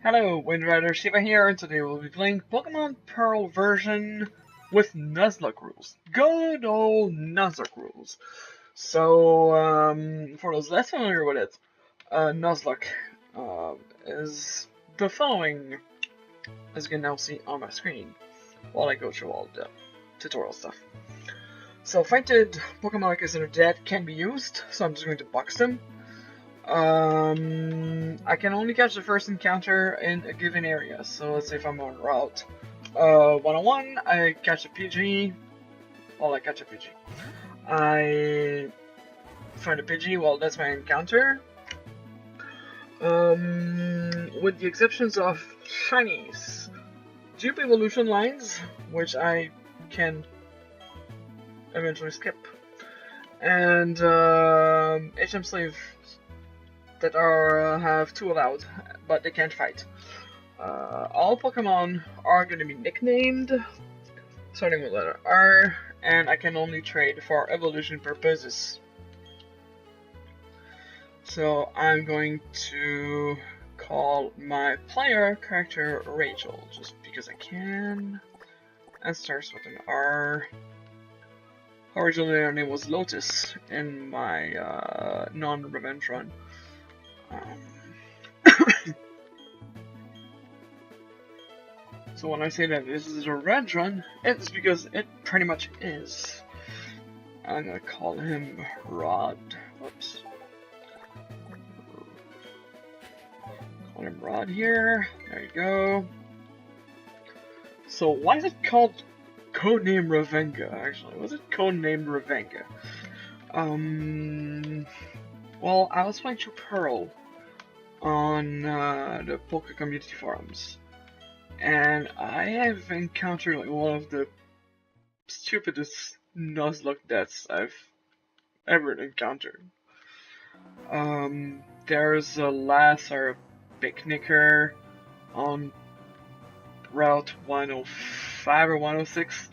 Hello, Windrider Shiva here, and today we'll be playing Pokemon Pearl version with Nuzlocke rules. Good old Nuzlocke rules. So, for those less familiar with it, Nuzlocke is the following, as you can now see on my screen, while I go through all the tutorial stuff. So, fainted Pokemon like is dead can be used, so I'm just going to box them. I can only catch the first encounter in a given area. So let's say if I'm on route 101, I catch a PG. Well, I catch a PG. I find a PG. Well, that's my encounter. With the exceptions of shinies, Dupe evolution lines, which I can eventually skip, and HM slave that have 2 allowed, but they can't fight. All Pokemon are going to be nicknamed, starting with letter R, and I can only trade for evolution purposes. So I'm going to call my player character Rachel, just because I can. And starts with an R. Originally her name was Lotus in my non-revenge run. So when I say that this is a revenge run, it's because it pretty much is. I'm gonna call him Rod. Whoops. Call him Rod here. There you go. So why is it called Codename REVENGA, actually? Was it codenamed REVENGA? Well, I was playing through Pearl on the Poké community forums, and I have encountered like one of the stupidest Nuzlocke deaths I've ever encountered. There's a lass or a picnicker on Route 105 or 106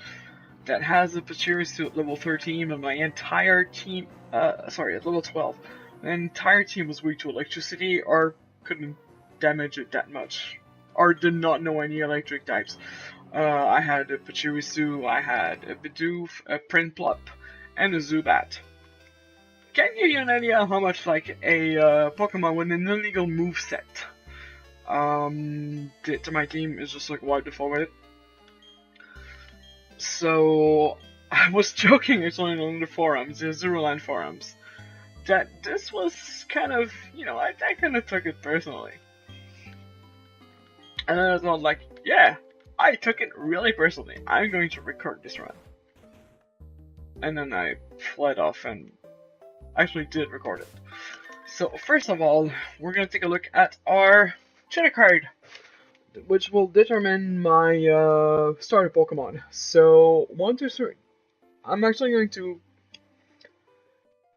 that has a Pachirisu at level 13, but my entire team, at level 12, the entire team was weak to electricity or couldn't damage it that much, or did not know any electric types. I had a Pachirisu, I had a Bidoof, a Prinplup, and a Zubat. Can give you an idea how much like a Pokemon with an illegal moveset did to my team is just like wiped the floor with it. So I was joking actually on the forums, the Zeroland forums, that this was kind of, I kind of took it personally. And then I was not like, yeah, I took it really personally. I'm going to record this run. And then I fled off and actually did record it. So first of all, we're going to take a look at our trainer card, which will determine my starter Pokemon. So 1 to 3. I'm actually going to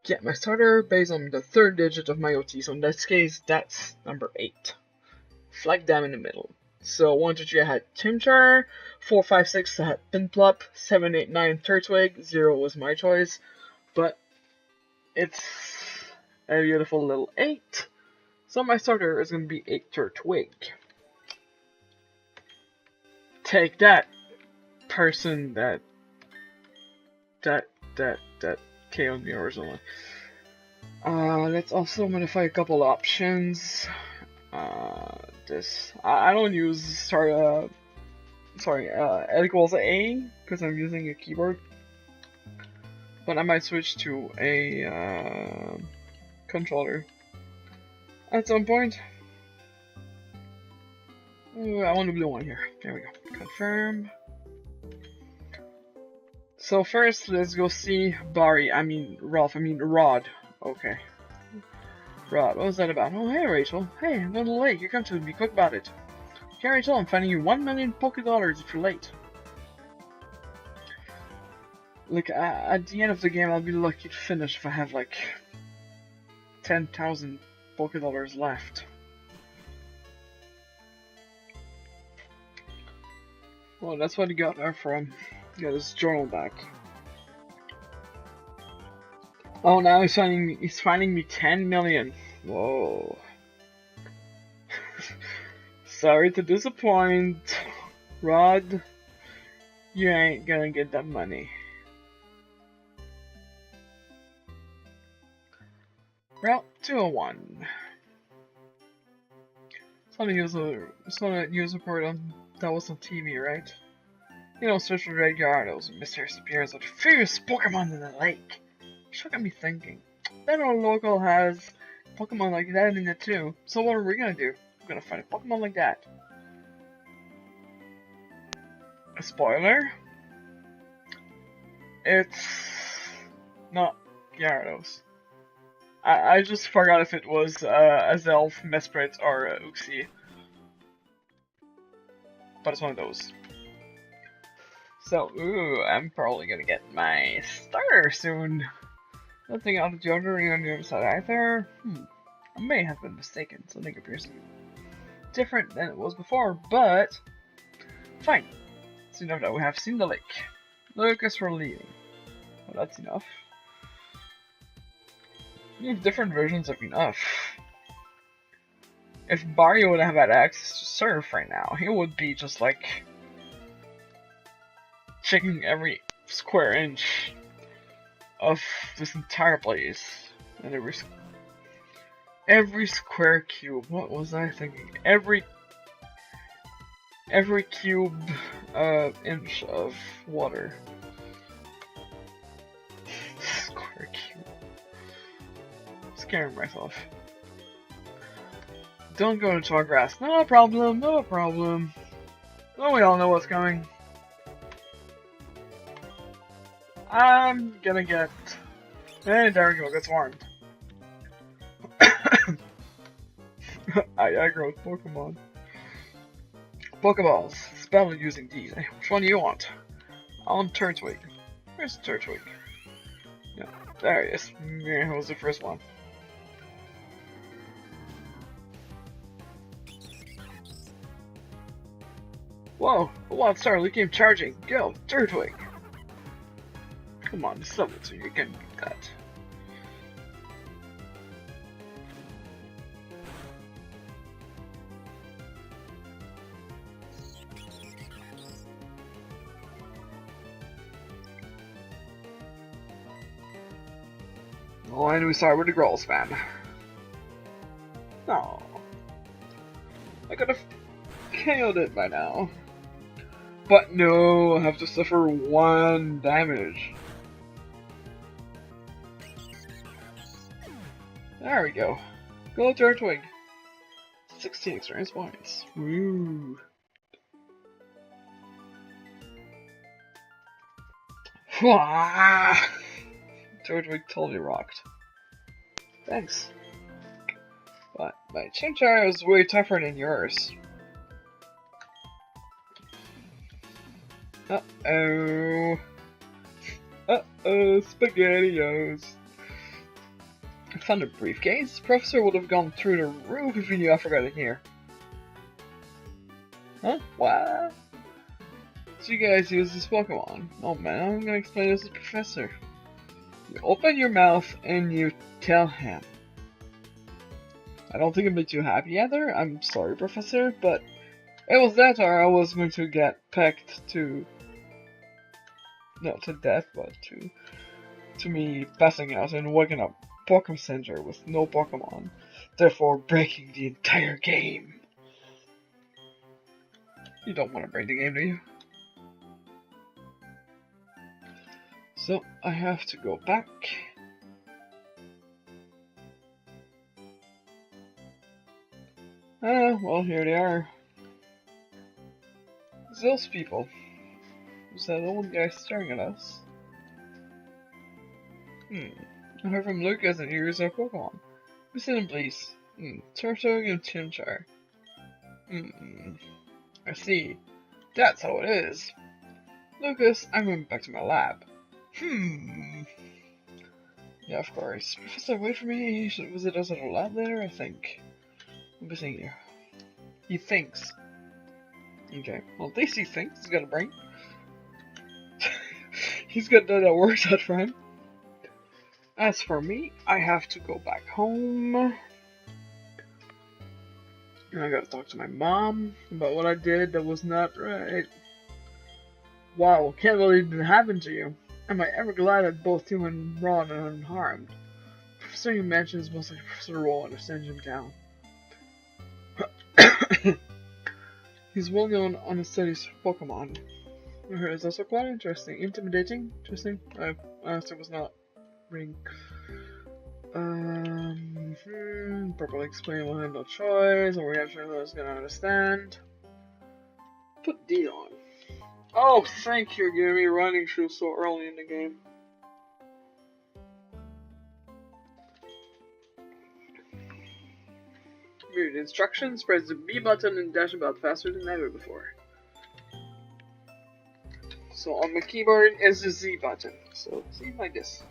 get my starter based on the 3rd digit of my OT. So in this case, that's number 8. Flag Dam in the middle. So 1, 2, 3, I had Chimchar. 4, 5, 6, I had Prinplup. 7, 8, 9, Turtwig. 0 was my choice, but it's a beautiful little 8. So my starter is going to be 8 Turtwig. Take that, person that KO'd me originally. Let's also modify a couple options. I don't use L equals A because I'm using a keyboard, but I might switch to a controller at some point. Ooh, I want the blue one here. There we go. Confirm. So first, let's go see Rod. Okay. Rod, what was that about? Oh, hey, Rachel. Hey, I'm a little late. You come to be quick about it. Okay, Rachel, I'm finding you 1 million $Poké if you're late. Look, at the end of the game, I'll be lucky to finish if I have, like, 10,000 $Poké left. Well, that's what he got there from. Got his journal back. Oh, now he's finding me 10 million. Whoa. Sorry to disappoint, Rod. You ain't gonna get that money. Route 201. Some news report on that was on TV, right? You know, search for red Gyarados and mysterious appearance of the fierce Pokemon in the lake. Which got me thinking. That our local has Pokemon like that in it too. So what are we gonna do? We're gonna find a Pokemon like that. A spoiler? It's not Gyarados. I just forgot if it was Azelf, Mesprit, or Uxie. But it's one of those. So, ooh, I'm probably gonna get my starter soon. Nothing out of the ordinary on the other side either. I may have been mistaken. Something appears different than it was before, but fine. It's enough that we have seen the lake. Lucas, we're leaving. Well, that's enough. We have different versions of enough. If Barry would have had access to surf right now, he would be just like checking every square inch of this entire place and every square cube. What was I thinking? Every cube inch of water. Square cube. Scaring myself. Don't go into tall grass. No problem, no problem. Well, we all know what's coming. I'm gonna get... And there we go, gets warmed. I aggro Pokemon. Pokeballs. Spell using these. Which one do you want? I want Turtwig. Where's Turtwig? Yeah, there he is. Yeah, was the first one. Whoa, the wild star came charging. Go, Turtwig. Come on, summon so you can get that. Oh, and we start with the Growl spam. No. I could have killed it by now. But no, I have to suffer 1 damage. There we go. Go Turtwig. 16 experience points. Woo. Turtwig totally rocked. Thanks. But my Chimchar is way tougher than yours. Uh-oh. Uh-oh, SpaghettiOs. I found a briefcase. Professor would have gone through the roof if he knew I forgot it here. Huh? What? So you guys use this Pokemon? Oh man, I'm gonna explain this to Professor. You open your mouth and you tell him. I don't think it'd be too happy either. I'm sorry, Professor, but it was that or I was going to get pecked to... not to death, but to me passing out and waking up Pokemon Center with no Pokemon, therefore breaking the entire game. You don't want to break the game, do you? So I have to go back. Well, here they are. It's those people. Is that old guy staring at us? I heard from Lucas that he uses our Pokemon. Visit him, please. Turtwig and Chimchar. I see. That's how it is. Lucas, I'm going back to my lab. Yeah, of course. Professor, wait for me. You should visit us at the lab later, I think. I'll be seeing you. He thinks. Okay. Well, at least he thinks. He's got a brain. He's got that works out for him. As for me, I have to go back home. And I gotta talk to my mom about what I did that was not right. Wow, can't believe it happened to you. Am I ever glad that both you and Ron are unharmed? Professor you mentions most like Professor Rowan or send him down. He's well known on his studies for Pokemon. I heard it's also quite interesting. Intimidating? Interesting? I honestly was not reading. Properly explain why I had no choice, or we actually was gonna understand. Put D on. Oh, thank you for giving me running shoes so early in the game. Read instructions, press the B button and dash about faster than ever before. So on my keyboard is the Z button. So Z like this.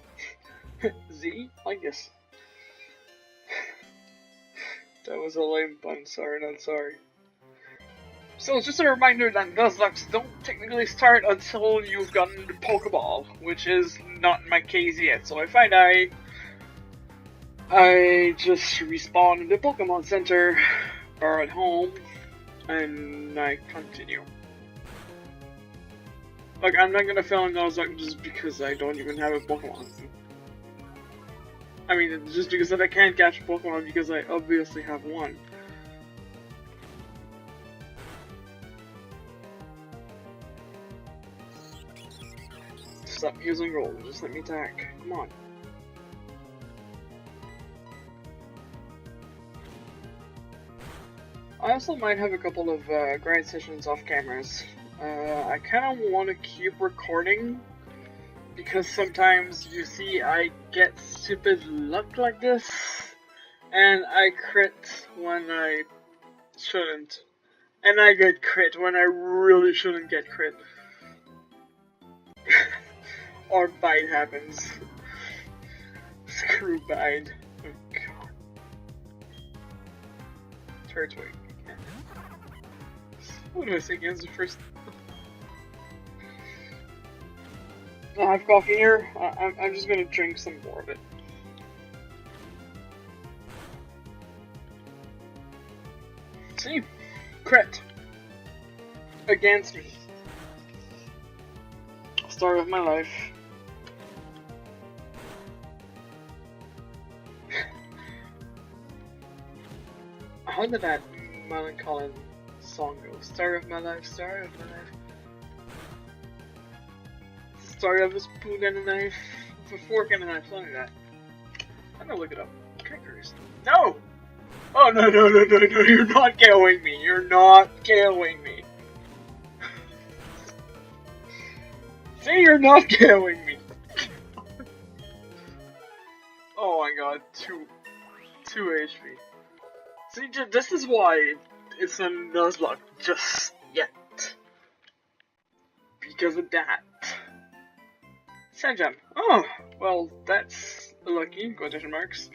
Z like this. That was a lame pun, sorry, not sorry. So just a reminder that Nuzlocke don't technically start until you've gotten the Pokeball, which is not my case yet. So if I die, I just respawn in the Pokemon Center or at home, and I continue. Like, I'm not gonna fail in Nuzlocke just because I don't even have a Pokemon. I mean, just because I can't catch a Pokemon because I obviously have one. Stop using roll, just let me attack. Come on. I also might have a couple of grind sessions off cameras. I kind of want to keep recording because sometimes you see I get stupid luck like this and I crit when I shouldn't. And I get crit when I really shouldn't get crit. Or bite happens. Screw bite. Oh god. Turtwig. What do I say against the first? I have coffee here. I'm just gonna drink some more of it. See? Crit. Against me. Story of my life. How did that melancholy song go? Story of my life, story of my life. Story of a spoon and a knife, with a fork and a knife, something like that. I'm gonna look it up. Crackers. No! Oh no, you're not KOing me. You're not KOing me. See, you're not KOing me. Oh my god, 2 HP. See, this is why it's a Nuzlocke just yet. Because of that. Sandgem. Oh, well, that's lucky, quotation marks.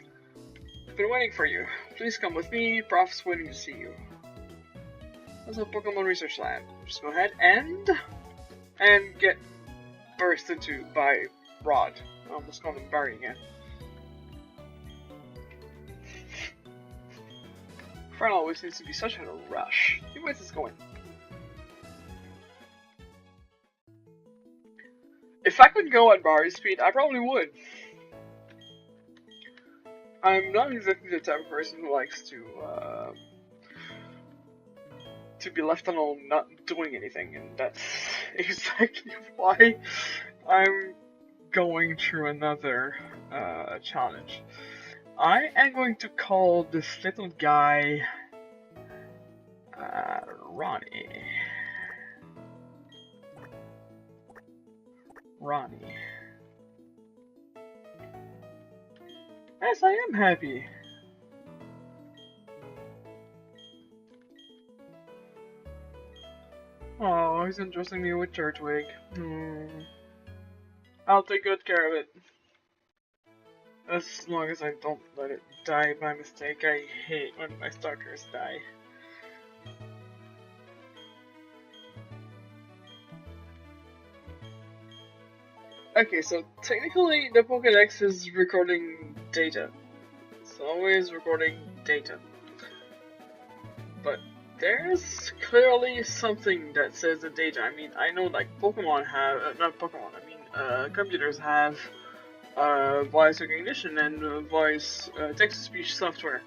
I've been waiting for you. Please come with me, Prof's waiting to see you. There's a Pokemon Research Lab. Just go ahead and get burst into by Rod. I almost called him Barry again. Fern always seems to be such in a rush. Where's this going? If I could go at Barry's speed, I probably would. I'm not exactly the type of person who likes to be left alone not doing anything, and that's exactly why I'm going through another challenge. I am going to call this little guy Ronnie. Yes, I am happy. Oh, he's entrusting me with Turtwig. I'll take good care of it. As long as I don't let it die by mistake. I hate when my starters die. Okay, so technically the Pokédex is recording data. It's always recording data. there's clearly something that says the data. I mean, I know like Pokemon have, not Pokemon, I mean computers have voice recognition and voice text-to-speech software.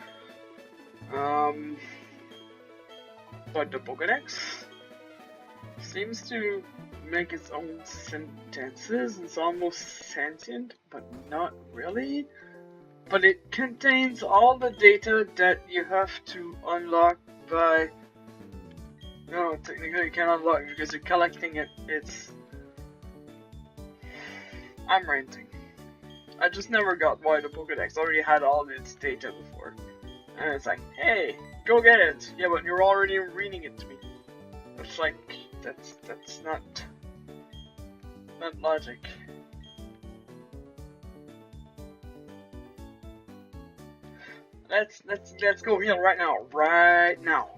But the Pokédex seems to make its own sentences. It's almost sentient, but not really. But it contains all the data that you have to unlock by... No, technically you can't unlock it because you're collecting it. I'm ranting. I just never got why the Pokédex already had all its data before. And it's like, hey, go get it! Yeah, but you're already reading it to me. It's like, that's not logic. Let's go heal right now. Right now.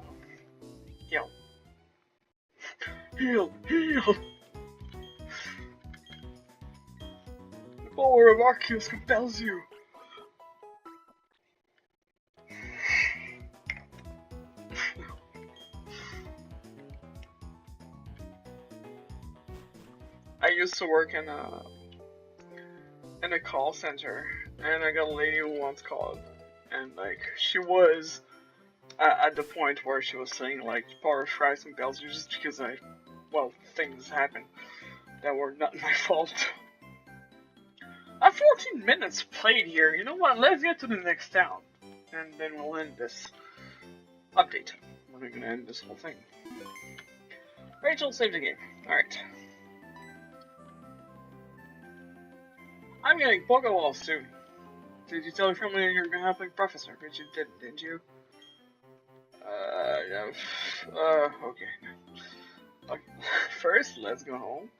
Heal. Heal. The power of Arceus compels you. I used to work in a call center, and I got a lady who once called, and like she was at the point where she was saying like power of Christ and bells just because things happen that were not my fault. I have 14 minutes played here. You know what? Let's get to the next town, and then we'll end this update. We're gonna end this whole thing. Rachel, save the game. All right. I'm getting Pokeballs soon. Did you tell your family you're gonna have like Professor? But you didn't you? Yeah. Okay. Okay. First, let's go home.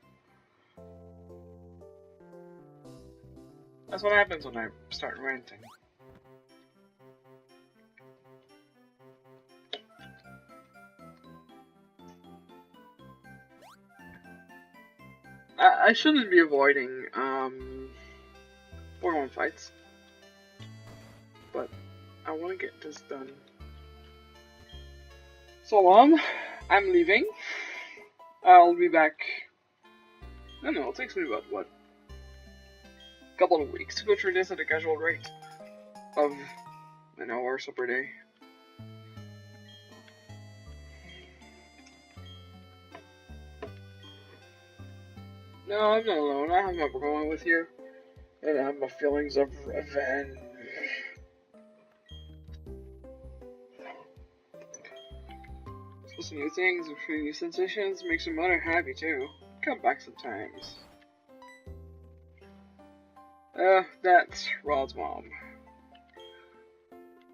That's what happens when I start ranting. I shouldn't be avoiding, Pokemon fights. But I want to get this done. So, I'm leaving. I'll be back. I don't know, it takes me about, what? Couple of weeks to go through this at a casual rate of an hour or so per day. No, I'm not alone. I have my Pokemon with you. And I have my feelings of revenge. Supposed to new things, and new sensations, makes your mother happy too. Come back sometimes. That's Rod's mom.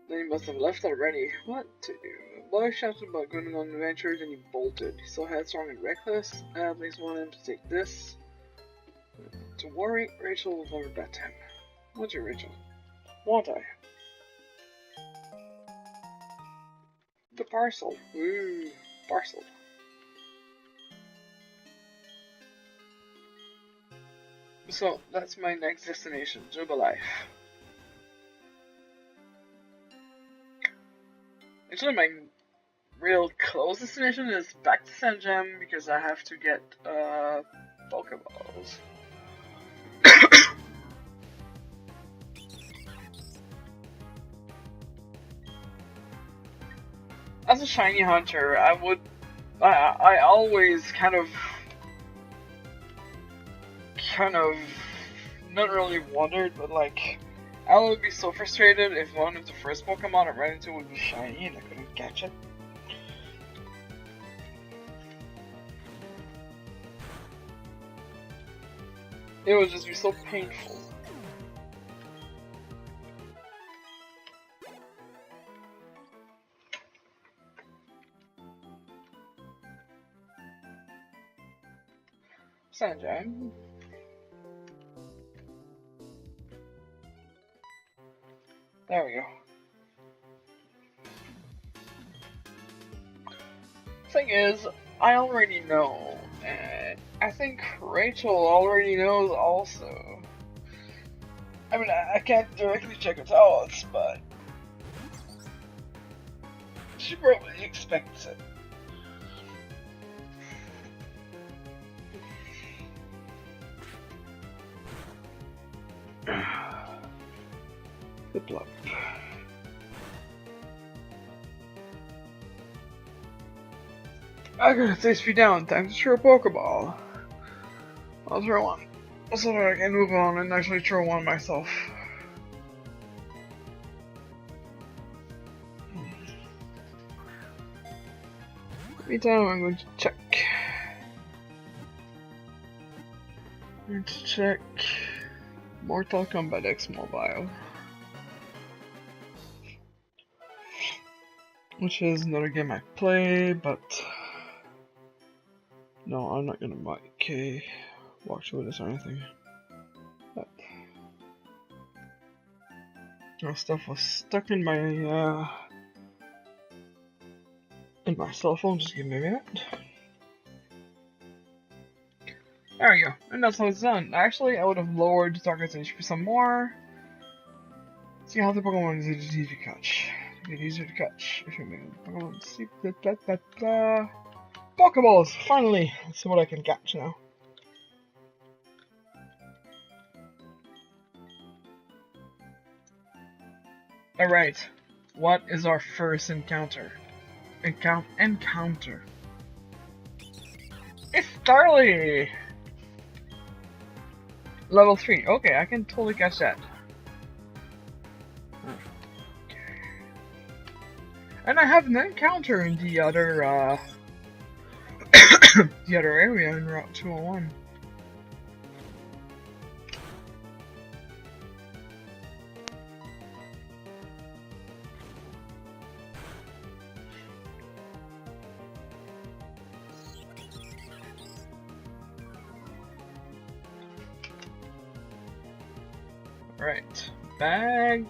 Then he must have left already. What to do? The boy shouted about going on adventures and he bolted. He's so headstrong and reckless. Please want him to take this. To worry, Rachel will never bet him. Won't you, Rachel? Won't I? The parcel. Ooh, parcel. So, that's my next destination, Jubilife. Actually, my real close destination is back to Sanjam because I have to get, Pokeballs. As a shiny hunter, I always kind of, not really wondered, but like, I would be so frustrated if one of the first Pokemon I ran into would be shiny and I couldn't catch it. It would just be so painful. Sanjay. There we go. Thing is, I already know, and I think Rachel already knows also. I mean, I can't directly check her thoughts, but She probably expects it. Good luck. I got 6 feet down, time to throw a Pokeball. I'll throw one, so that I can move on and actually throw one myself. Meantime, I'm going to check. Mortal Kombat X Mobile. Which is another game I play, but no, I'm not gonna buy walk through this or anything. But my stuff was stuck in my cell phone. Just give me a minute. There we go, and that's how it's done. Actually, I would have lowered the target HP some more. See how the Pokemon is easy to catch. Get easier to catch if you make Pokemon. See, Pokeballs! Finally! Let's see what I can catch now. Alright, what is our first encounter? Encounter. It's Starly! Level 3. Okay, I can totally catch that. And I have an encounter in the other, the other area in Route 201. Right, bag,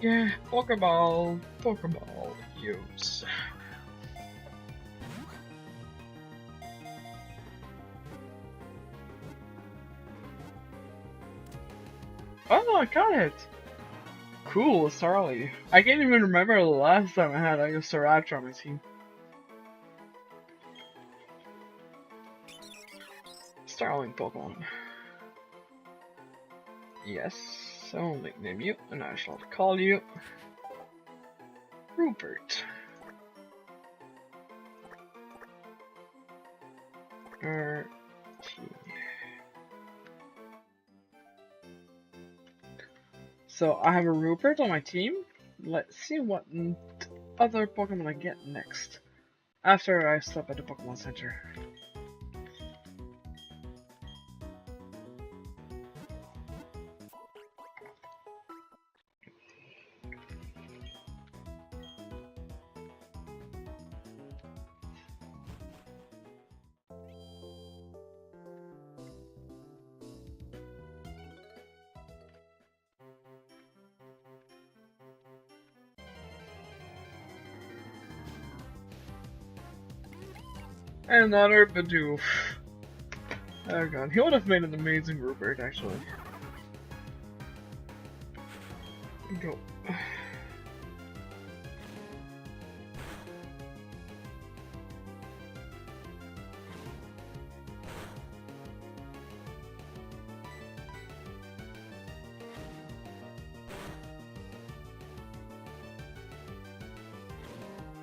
Pokeball, use. Oh, I got it! Cool, Starly. I can't even remember the last time I had a Staraptor on my team. Starling Pokemon. Yes, so nickname you, and I shall call you Rupert. So I have a Rupert on my team. Let's see what other Pokemon I get next. After I stop at the Pokemon Center. Another Bidoof. Oh god, he would have made an amazing Rupert, actually. Go.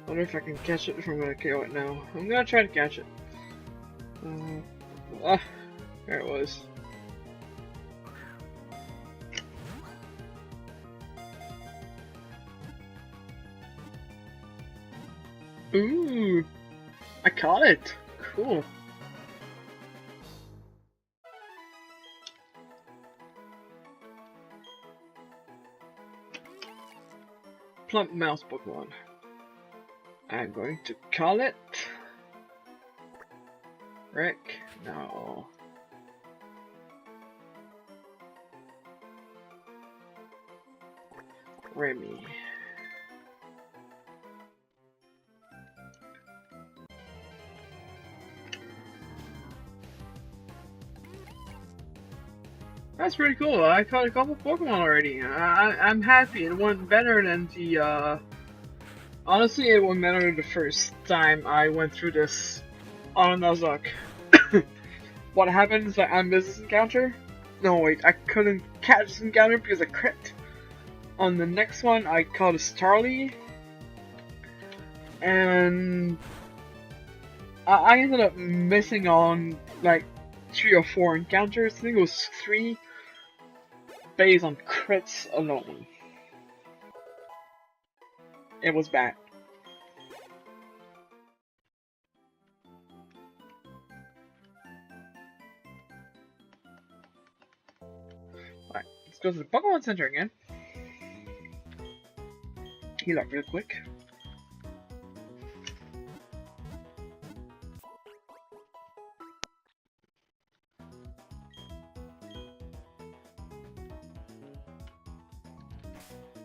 I wonder if I can catch it if I'm gonna KO it now. I'm gonna try to catch it. There it was. Ooh! I caught it! Cool. Plump mouse Pokemon. I'm going to call it Rick. No. Remy. That's pretty cool. I caught a couple Pokemon already. I'm happy. It went better than the Honestly, it won't matter the first time I went through this on Nuzlocke. What happened is that I missed this encounter. No, wait, I couldn't catch this encounter because I crit. On the next one, I caught a Starly, and I ended up missing on like 3 or 4 encounters. I think it was 3 based on crits alone. It was bad. Alright, let's go to the Pokémon Center again. Heal up real quick.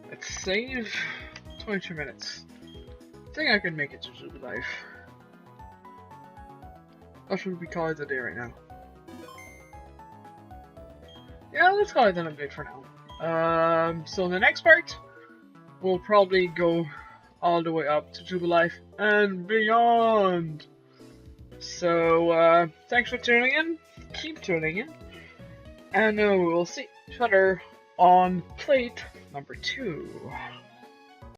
Let's save 22 minutes. I think I can make it to Super Life. Or should we call it a day right now? Yeah, let's call it an update for now. So the next part, we'll probably go all the way up to Super Life and beyond. So, thanks for tuning in. Keep tuning in. And we'll see each other on plate number 2.